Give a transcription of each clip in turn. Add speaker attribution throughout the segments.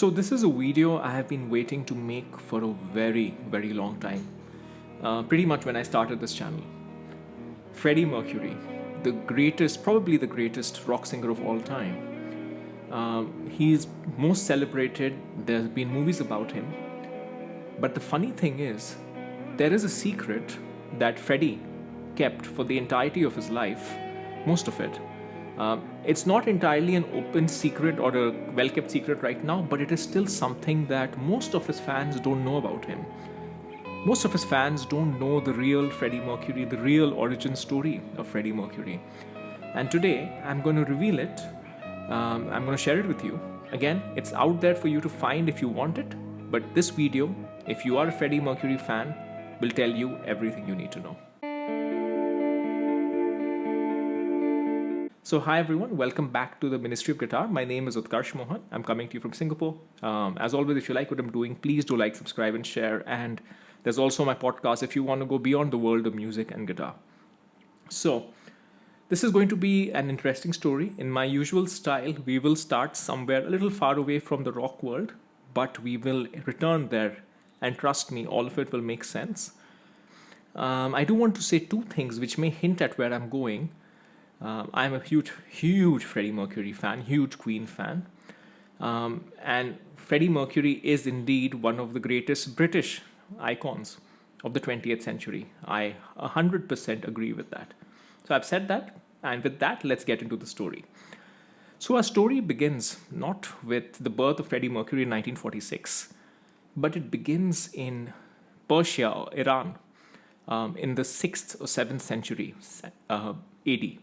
Speaker 1: So this is a video I have been waiting to make for a very, very long time. Pretty much when I started this channel. Freddie Mercury, the greatest, probably the greatest rock singer of all time. He's most celebrated. There's been movies about him. But the funny thing is, there is a secret that Freddie kept for the entirety of his life, most of it. It's not entirely an open secret or a well-kept secret right now, but it is still something that most of his fans don't know about him. Most of his fans don't know the real Freddie Mercury, the real origin story of Freddie Mercury. And today, I'm going to reveal it. I'm going to share it with you. Again, it's out there for you to find if you want it. But this video, if you are a Freddie Mercury fan, will tell you everything you need to know. So hi everyone, welcome back to the Ministry of Guitar. My name is Utkarsh Mohan. I'm coming to you from Singapore. As always, if you like what I'm doing, please do like, subscribe and share. And there's also my podcast if you want to go beyond the world of music and guitar. So this is going to be an interesting story. In my usual style, we will start somewhere a little far away from the rock world, but we will return there. And trust me, all of it will make sense. I do want to say two things which may hint at where I'm going. I'm a huge Freddie Mercury fan, huge Queen fan. And Freddie Mercury is indeed one of the greatest British icons of the 20th century. I 100% agree with that. So I've said that, and with that, let's get into the story. So our story begins not with the birth of Freddie Mercury in 1946, but it begins in Persia or Iran in the 6th or 7th century AD.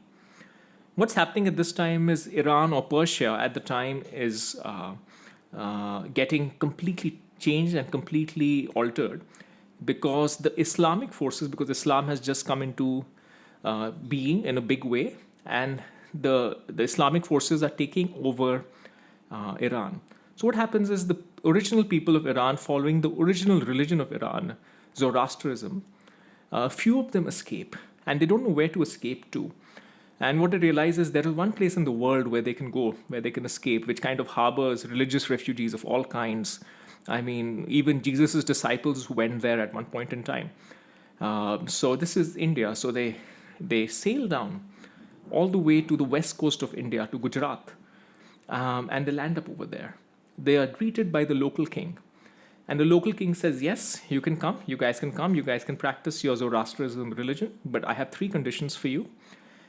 Speaker 1: What's happening at this time is Iran or Persia at the time is getting completely changed and completely altered because the Islamic forces, because Islam has just come into being in a big way, and the Islamic forces are taking over Iran. So what happens is the original people of Iran, following the original religion of Iran, Zoroastrianism, few of them escape, and they don't know where to escape to. And what they realize is there is one place in the world where they can go, where they can escape, which kind of harbors religious refugees of all kinds. I mean, even Jesus' disciples went there at one point in time. So this is India. So they sail down all the way to the west coast of India, to Gujarat, and they land up over there. They are greeted by the local king. And the local king says, yes, you can come, you guys can practice your Zoroastrianism religion, but I have 3 conditions for you.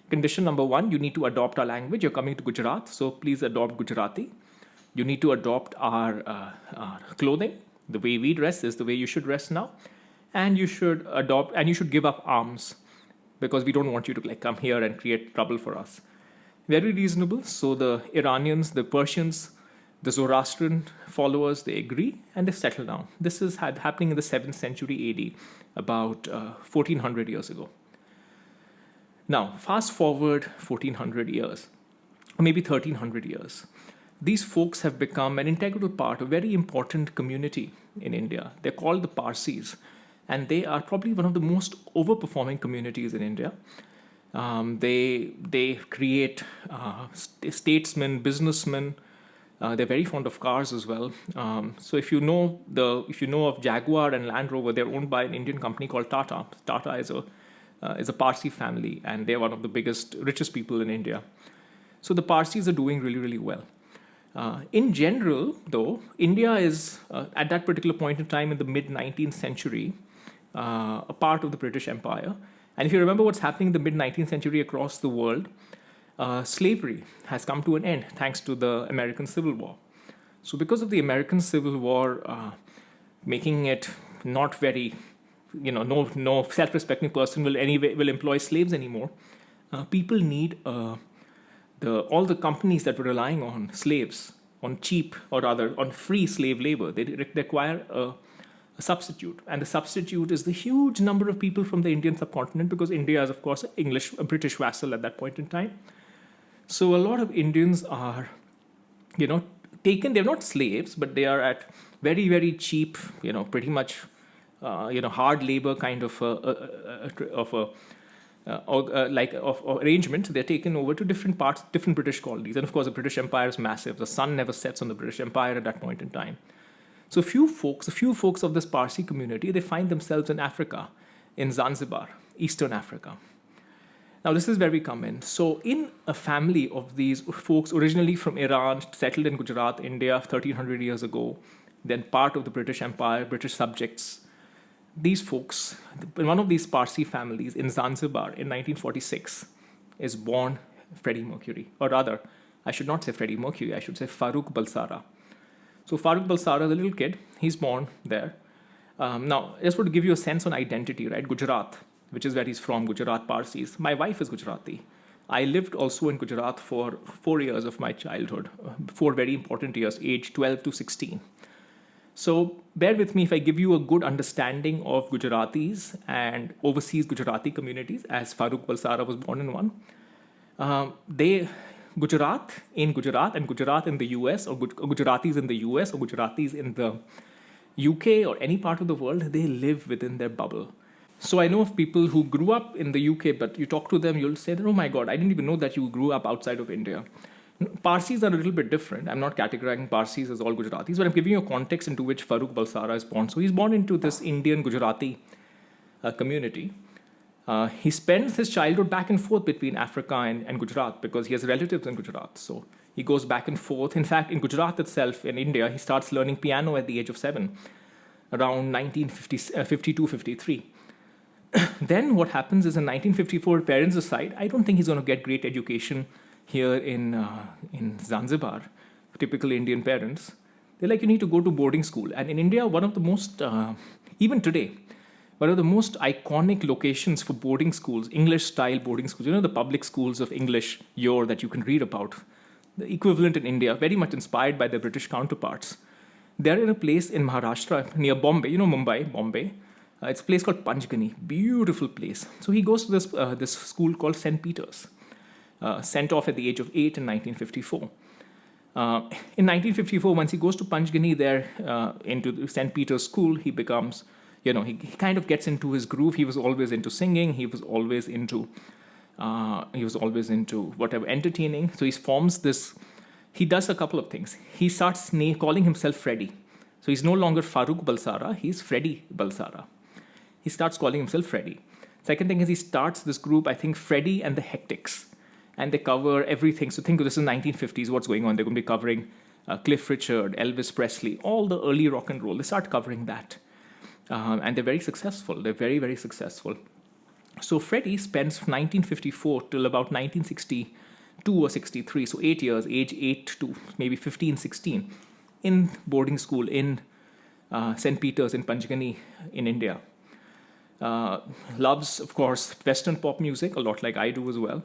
Speaker 1: Condition number 1, you need to adopt our language. You're coming to Gujarat, so please adopt Gujarati. You need to adopt our clothing. The way we dress is the way you should dress now. And you should give up arms because we don't want you to come here and create trouble for us. Very reasonable. So the Iranians, the Persians, the Zoroastrian followers, they agree and they settle down. This is happening in the 7th century AD, about 1400 years ago. Now, fast forward 1400 years, or maybe 1300 years. These folks have become an integral part, a very important community in India. They're called the Parsis, and they are probably one of the most overperforming communities in India. They create statesmen, businessmen. They're very fond of cars as well. So if you know of Jaguar and Land Rover, they're owned by an Indian company called Tata. Tata is a Parsi family, and they're one of the richest people in India. So the Parsis are doing really, really well. In general, though, India is, at that particular point in time in the mid-19th century, a part of the British Empire. And if you remember what's happening in the mid-19th century across the world, slavery has come to an end thanks to the American Civil War. So because of the American Civil War, making it not very... no self-respecting person will employ slaves anymore. People need all the companies that were relying on slaves, on cheap or rather on free slave labor. They require a substitute, and the substitute is the huge number of people from the Indian subcontinent, because India is of course a British vassal at that point in time. So a lot of Indians are, taken. They're not slaves, but they are at very, very cheap, pretty much. Hard labor kind of arrangement, they're taken over to different parts, different British colonies. And of course, the British Empire is massive. The sun never sets on the British Empire at that point in time. So a few folks of this Parsi community, they find themselves in Africa, in Zanzibar, Eastern Africa. Now, this is where we come in. So in a family of these folks, originally from Iran, settled in Gujarat, India, 1300 years ago, then part of the British Empire, British subjects, these folks, in one of these Parsi families in Zanzibar in 1946, is born Freddie Mercury. Or rather, I should not say Freddie Mercury, I should say Farrokh Bulsara. So Farrokh Bulsara, the little kid, he's born there. Now, just want to give you a sense on identity, right? Gujarat, which is where he's from, Gujarat Parsis. My wife is Gujarati. I lived also in Gujarat for 4 years of my childhood, 4 very important years, age 12 to 16. So bear with me if I give you a good understanding of Gujaratis and overseas Gujarati communities, as Farrokh Bulsara was born in one. Gujarat in Gujarat and Gujarat in the US, or Gujaratis in the US, or Gujaratis in the UK or any part of the world, they live within their bubble. So I know of people who grew up in the UK, but you talk to them, you'll say, oh my God, I didn't even know that you grew up outside of India. Parsis are a little bit different. I'm not categorizing Parsis as all Gujaratis, but I'm giving you a context into which Farrokh Bulsara is born. So he's born into this Indian Gujarati community. He spends his childhood back and forth between Africa and Gujarat because he has relatives in Gujarat. So he goes back and forth. In fact, in Gujarat itself, in India, he starts learning piano at the age of 7, around 1952, 53. Then what happens is in 1954, parents decide, I don't think he's going to get great education here in Zanzibar, typical Indian parents. They're like, you need to go to boarding school. And in India, one of the most, even today, one of the most iconic locations for boarding schools, English-style boarding schools, you know, the public schools of English yore that you can read about, the equivalent in India, very much inspired by their British counterparts. They're in a place in Maharashtra, near Bombay, you know Mumbai, Bombay. It's a place called Panchgani, beautiful place. So he goes to this school called St. Peter's, sent off at the age of 8 in 1954. In 1954, once he goes to Panchgani there into St. Peter's school, he becomes, he kind of gets into his groove. He was always into singing. He was always into whatever, entertaining. So he forms this, he does a couple of things. He starts calling himself Freddy. So he's no longer Farrokh Bulsara, he's Freddie Bulsara. He starts calling himself Freddy. Second thing is he starts this group, I think, Freddie and the Hectics. And they cover everything. So think of this in 1950s, what's going on. They're going to be covering Cliff Richard, Elvis Presley, all the early rock and roll. They start covering that. And they're very successful. They're very, very successful. So Freddie spends 1954 till about 1962 or 63, so 8 years, age 8 to maybe 15, 16, in boarding school in St. Peter's in Panchgani in India. Loves, of course, Western pop music, a lot like I do as well.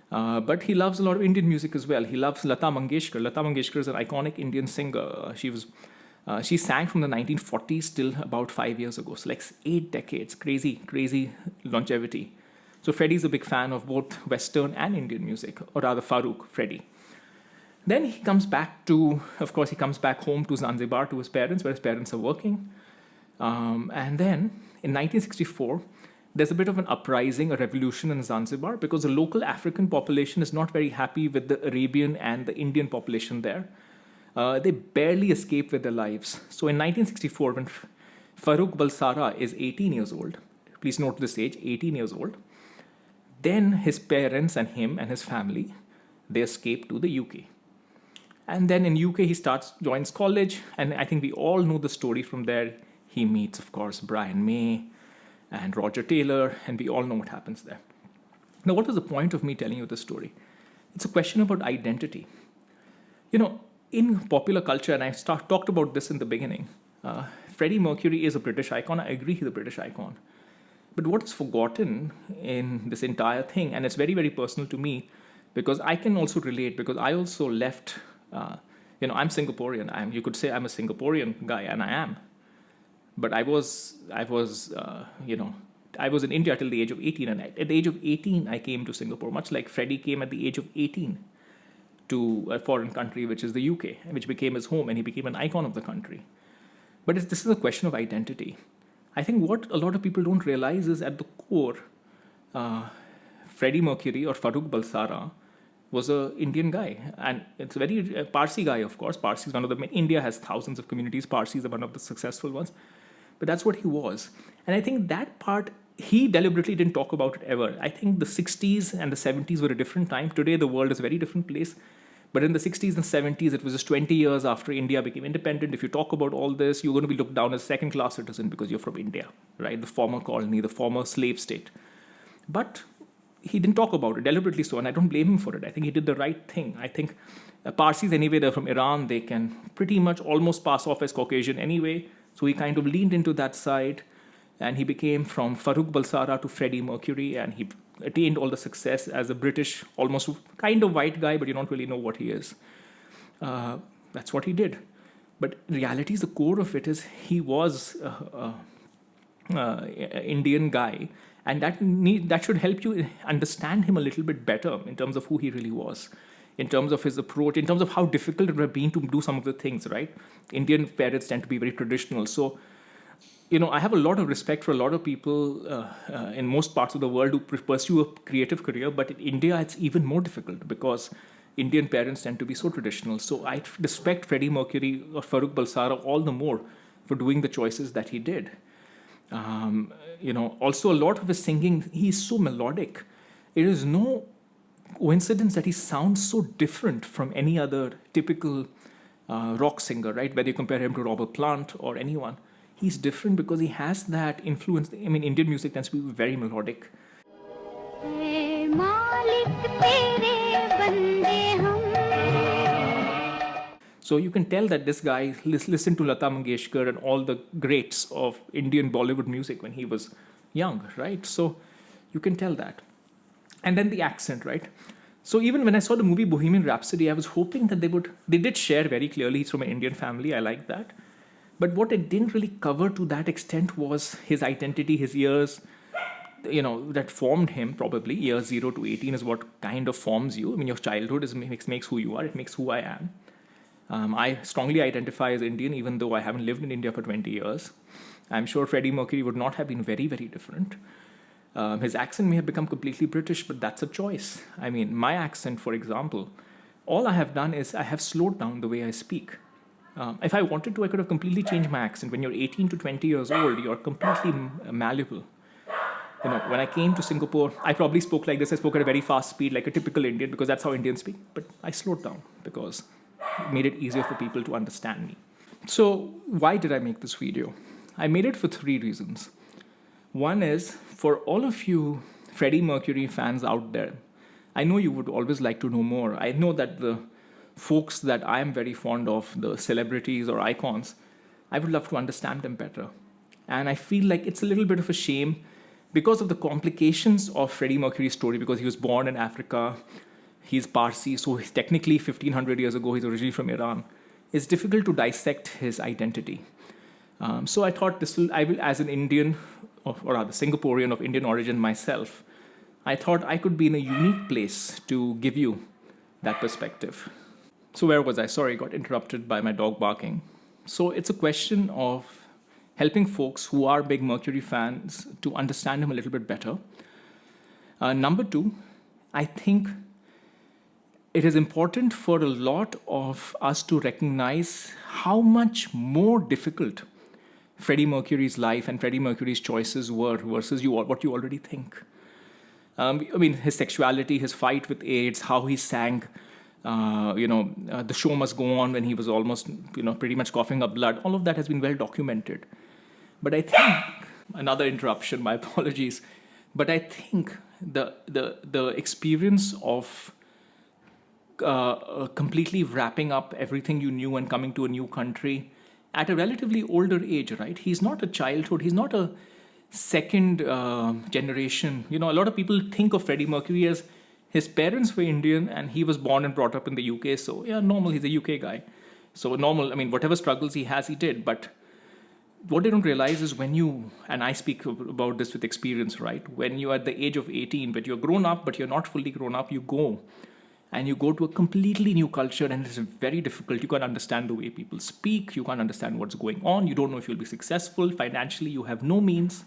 Speaker 1: But he loves a lot of Indian music as well. He loves Lata Mangeshkar. Lata Mangeshkar is an iconic Indian singer. She sang from the 1940s till about 5 years ago. So like 8 decades, crazy longevity. So Freddie's a big fan of both Western and Indian music, or rather Farrokh, Freddie. Then he comes back home to Zanzibar to his parents, where his parents are working. And then in 1964, there's a bit of an uprising, a revolution in Zanzibar, because the local African population is not very happy with the Arabian and the Indian population there. They barely escape with their lives. So in 1964, when Farrokh Bulsara is 18 years old, please note this age, 18 years old, then his parents and him and his family, they escape to the UK. And then in UK, he joins college, and I think we all know the story from there. He meets, of course, Brian May and Roger Taylor, and we all know what happens there. Now, what is the point of me telling you this story? It's a question about identity. In popular culture, and I talked about this in the beginning, Freddie Mercury is a British icon. I agree he's a British icon. But what is forgotten in this entire thing, and it's very, very personal to me, because I can also relate, because I also left, I'm Singaporean. You could say I'm a Singaporean guy, and I am. But I was in India till the age of 18, and at the age of 18, I came to Singapore, much like Freddie came at the age of 18 to a foreign country, which is the UK, which became his home, and he became an icon of the country. But this is a question of identity. I think what a lot of people don't realize is at the core, Freddie Mercury or Farrokh Bulsara was a Indian guy, and it's a very Parsi guy, of course. Parsi is one of the India has thousands of communities. Parsis are one of the successful ones, but that's what he was. And I think that part he deliberately didn't talk about it ever. I think the 60s and the 70s were a different time. Today the world is a very different place. But in the 60s and 70s, it was just 20 years after India became independent. If you talk about all this, you're going to be looked down as a second-class citizen because you're from India, right? The former colony, the former slave state. But he didn't talk about it deliberately so, and I don't blame him for it. I think he did the right thing. I think Parsis, anyway, they're from Iran. They can pretty much almost pass off as Caucasian anyway. So he kind of leaned into that side, and he became from Farrokh Bulsara to Freddie Mercury, and he attained all the success as a British, almost kind of white guy, but you don't really know what he is. That's what he did. But in reality, the core of it is he was an Indian guy, and that should help you understand him a little bit better in terms of who he really was, in terms of his approach, in terms of how difficult it would have been to do some of the things, right? Indian parents tend to be very traditional. So, I have a lot of respect for a lot of people in most parts of the world who pursue a creative career, but in India, it's even more difficult because Indian parents tend to be so traditional. So I respect Freddie Mercury or Farrokh Bulsara all the more for doing the choices that he did. Also a lot of his singing, he's so melodic. It is no coincidence that he sounds so different from any other typical rock singer, right? Whether you compare him to Robert Plant or anyone. He's different because he has that influence. I mean, Indian music tends to be very melodic. So you can tell that this guy listened to Lata Mangeshkar and all the greats of Indian Bollywood music when he was young, right? So you can tell that. And then the accent, right? So even when I saw the movie Bohemian Rhapsody, I was hoping that they did share very clearly he's from an Indian family. I like that. But what it didn't really cover to that extent was his identity, his years, that formed him probably. Years 0 to 18 is what kind of forms you. I mean, your childhood makes who you are. It makes who I am. I strongly identify as Indian, even though I haven't lived in India for 20 years. I'm sure Freddie Mercury would not have been very, very different. His accent may have become completely British, but that's a choice. I mean, my accent, for example, all I have done is I have slowed down the way I speak. If I wanted to, I could have completely changed my accent. When you're 18 to 20 years old, you're completely malleable. When I came to Singapore, I probably spoke like this. I spoke at a very fast speed, like a typical Indian, because that's how Indians speak. But I slowed down because it made it easier for people to understand me. So why did I make this video? I made it for 3 reasons. One is, for all of you Freddie Mercury fans out there, I know you would always like to know more. I know that the folks that I am very fond of, the celebrities or icons, I would love to understand them better. And I feel like it's a little bit of a shame because of the complications of Freddie Mercury's story, because he was born in Africa, he's Parsi, so he's technically 1500 years ago, he's originally from Iran. It's difficult to dissect his identity. So I thought I will, as an Indian, or rather Singaporean of Indian origin myself, I thought I could be in a unique place to give you that perspective. So where was I? Sorry, I got interrupted by my dog barking. So it's a question of helping folks who are big Mercury fans to understand him a little bit better. Number 2, I think it is important for a lot of us to recognize how much more difficult Freddie Mercury's life and Freddie Mercury's choices were versus what you already think. His sexuality, his fight with AIDS, how he sang, the show must go on when he was almost, pretty much coughing up blood. All of that has been well documented. But I think, another interruption, my apologies. But I think the experience of completely wrapping up everything you knew and coming to a new country at a relatively older age, right? He's not a childhood. He's not a second generation. A lot of people think of Freddie Mercury as his parents were Indian and he was born and brought up in the UK. So yeah, normal, he's a UK guy. So normal, whatever struggles he has, he did. But what they don't realize is and I speak about this with experience, right? When you're at the age of 18, but you're grown up, but you're not fully grown up, you go to a completely new culture and it's very difficult. You can't understand the way people speak. You can't understand what's going on. You don't know if you'll be successful. Financially, you have no means.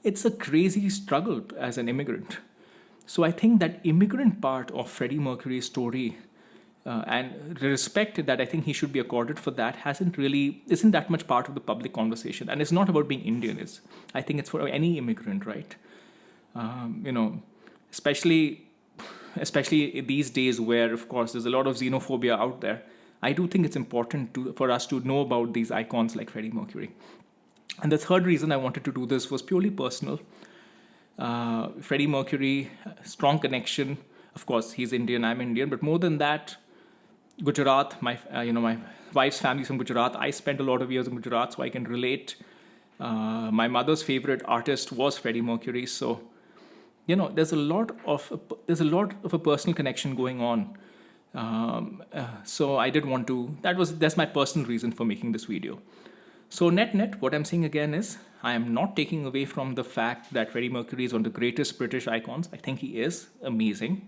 Speaker 1: It's a crazy struggle as an immigrant. So I think that immigrant part of Freddie Mercury's story, and the respect that I think he should be accorded for that, isn't that much part of the public conversation. And it's not about being Indian. I think it's for any immigrant, right? You know, especially these days where, of course, there's a lot of xenophobia out there. I do think it's important for us to know about these icons like Freddie Mercury. And the third reason I wanted to do this was purely personal. Freddie Mercury, strong connection. Of course, he's Indian, I'm Indian, but more than that, Gujarat, my wife's family's from Gujarat. I spent a lot of years in Gujarat, so I can relate. My mother's favorite artist was Freddie Mercury, so there's a lot of a personal connection going on. So I did want to. That's my personal reason for making this video. So net, what I'm saying again is I am not taking away from the fact that Freddie Mercury is one of the greatest British icons. I think he is amazing.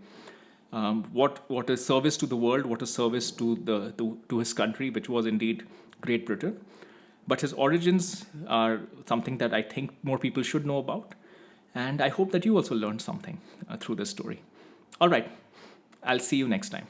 Speaker 1: What a service to the world, what a service to his country, which was indeed Great Britain. But his origins are something that I think more people should know about. And I hope that you also learned something through this story. All right, I'll see you next time.